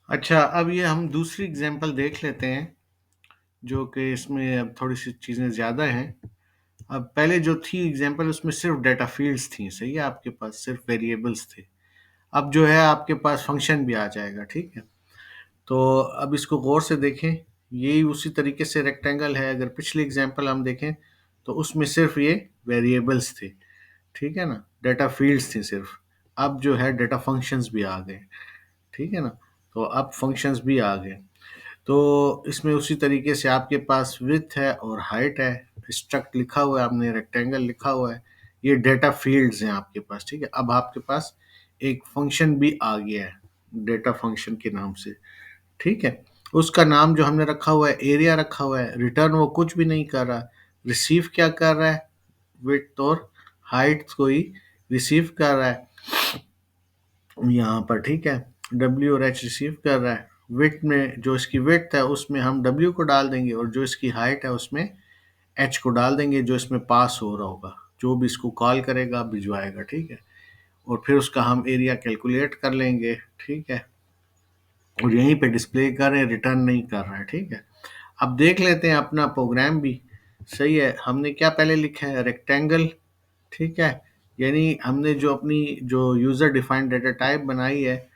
अच्छा, अब ये हम दूसरी एग्जांपल देख लेते हैं, जो कि इसमें अब थोड़ी-सी चीज़ें ज़्यादा हैं। अब पहले जो थी एग्जांपल उसमें सिर्फ़ डेटा फ़ील्ड्स थी, सही है? आपके पास सिर्फ़ वेरिएबल्स थे। अब जो है आपके पास फ़ंक्शन भी आ जाएगा, ठीक है? तो अब इसको गौर से देखें, यही उसी तरीके से रेक्टेंगल है। अगर पिछली एग्जांपल हम देखें, तो उसमें सिर्फ़ ये वेरिएबल्स थे, ठीक है ना? डेटा फ़ील्ड्स थी सिर्फ़। अब जो है डेटा फ़ंक्शंस भी आ गए, ठीक है ना? तो अब फ़ंक्शंस भी आ गए। तो इसमें उसी तरीके से आपके पास विड्थ है और हाइट है, स्ट्रक्ट लिखा हुआ है आपने, रेक्टेंगल लिखा हुआ है, ये डेटा फील्ड्स हैं आपके पास, ठीक है। अब आपके पास एक फंक्शन भी आ गया है डेटा फंक्शन के नाम से, ठीक है। उसका नाम जो हमने रखा हुआ है एरिया रखा हुआ है, रिटर्न वो कुछ भी नहीं कर रहा, रिसीव क्या कर रहा है, विड्थ और हाइट को ही रिसीव कर रहा है यहाँ पर, ठीक है। डब्ल्यू और एच रिसीव कर रहा है। विड्थ में जो इसकी विड्थ है उसमें हम डब्ल्यू को डाल देंगे, और जो इसकी हाइट है उसमें एच को डाल देंगे, जो इसमें पास हो रहा होगा, जो भी इसको कॉल करेगा भिजवाएगा, ठीक है। और फिर उसका हम एरिया कैलकुलेट कर लेंगे, ठीक है। और यहीं पे डिस्प्ले कर रहे हैं, रिटर्न नहीं कर रहा है, ठीक है। अब देख लेते हैं अपना प्रोग्राम भी, सही है। हमने क्या पहले लिखा है, रेक्टेंगल, ठीक है। यानी हमने जो अपनी जो यूज़र डिफाइंड डेटा टाइप बनाई है,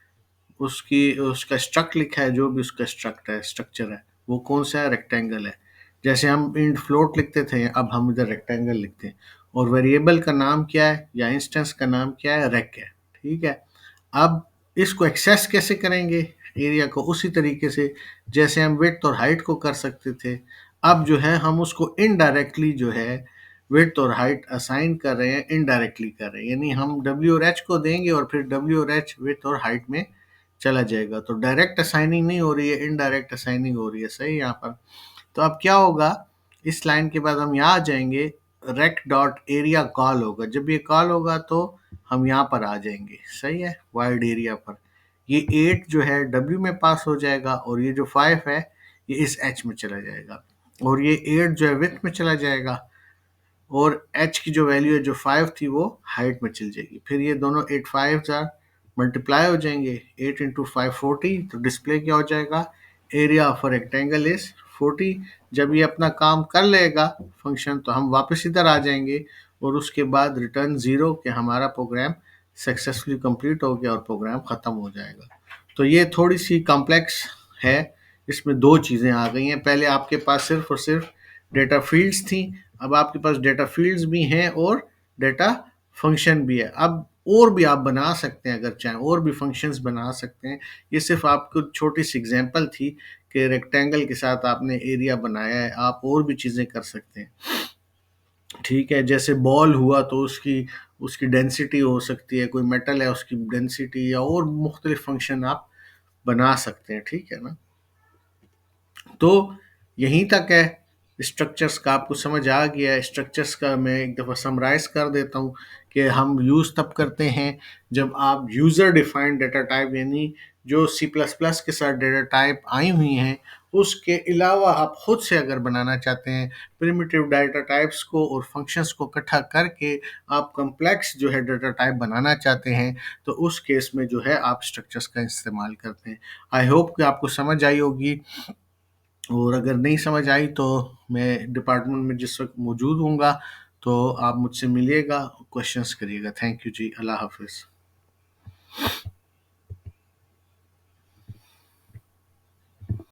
उसकी उसका स्ट्रक्ट लिखा है, जो भी उसका स्ट्रक्ट है, स्ट्रक्चर है, वो कौन सा है, रेक्टेंगल है। जैसे हम इंट फ्लोट लिखते थे, अब हम इधर रेक्टेंगल लिखते हैं। और वेरिएबल का नाम क्या है या इंस्टेंस का नाम क्या है, रेक है, ठीक है। अब इसको एक्सेस कैसे करेंगे एरिया को, उसी तरीके से जैसे हम विड्थ और हाइट को कर सकते थे। अब जो है हम उसको इनडायरेक्टली जो है विड्थ और हाइट असाइन कर रहे हैं, इनडायरेक्टली कर रहे हैं। यानी हम डब्ल्यू और एच को देंगे और फिर डब्ल्यू और एच विड्थ और हाइट में चला जाएगा। तो डायरेक्ट असाइनिंग नहीं हो रही है, इनडायरेक्ट असाइनिंग हो रही है, सही यहाँ पर। तो अब क्या होगा, इस लाइन के बाद हम यहाँ आ जाएंगे, रेक डॉट एरिया कॉल होगा। जब ये कॉल होगा तो हम यहाँ पर आ जाएंगे, सही है, वाइड एरिया पर। ये 8 जो है डब्ल्यू में पास हो जाएगा, और ये जो 5 है ये इस एच में चला जाएगा, और ये 8 जो है विथ में चला जाएगा, और एच की जो वैल्यू है जो 5 थी वो हाइट में चल जाएगी। फिर ये दोनों 8 फाइव जार मल्टीप्लाई हो जाएंगे, 8 इंटू 5 40। तो डिस्प्ले क्या हो जाएगा, area of a rectangle is 40। जब ये अपना काम कर लेगा फंक्शन, तो हम वापस इधर आ जाएंगे, और उसके बाद रिटर्न 0 कि हमारा प्रोग्राम सक्सेसफुली कंप्लीट हो गया और प्रोग्राम ख़त्म हो जाएगा। तो ये थोड़ी सी कॉम्प्लेक्स है, इसमें दो चीज़ें आ गई हैं। पहले आपके पास सिर्फ और सिर्फ डेटा फील्ड्स थी, अब आपके पास डेटा फील्ड्स भी हैं और डेटा फंक्शन भी है। अब और भी आप बना सकते हैं, अगर चाहें और भी फंक्शंस बना सकते हैं। ये सिर्फ आपको छोटी सी एग्जांपल थी कि रेक्टेंगल के साथ आपने एरिया बनाया है, आप और भी चीज़ें कर सकते हैं, ठीक है। जैसे बॉल हुआ तो उसकी उसकी डेंसिटी हो सकती है, कोई मेटल है उसकी डेंसिटी, या और मुख्तलिफ फंक्शन आप बना सकते हैं, ठीक है ना। तो यहीं तक है स्ट्रक्चर्स का, आपको समझ आ गया है। स्ट्रक्चर्स का मैं एक दफ़ा समराइज कर देता हूँ कि हम यूज़ तब करते हैं जब आप यूज़र डिफाइंड डेटा टाइप, यानी जो सी प्लस प्लस के साथ डेटा टाइप आई हुई हैं, उसके अलावा आप खुद से अगर बनाना चाहते हैं प्रिमिटिव डाटा टाइप्स को और फंक्शंस को इकट्ठा करके आप कम्प्लेक्स जो है डाटा टाइप बनाना चाहते हैं, तो उस केस में जो है आप स्ट्रक्चर्स का इस्तेमाल करते हैं। आई होप कि आपको समझ आई होगी, और अगर नहीं समझ आई तो मैं डिपार्टमेंट में जिस वक्त मौजूद हूँगा, तो आप मुझसे मिलिएगा, क्वेश्चंस करिएगा। थैंक यू जी, अल्लाह हाफिज़।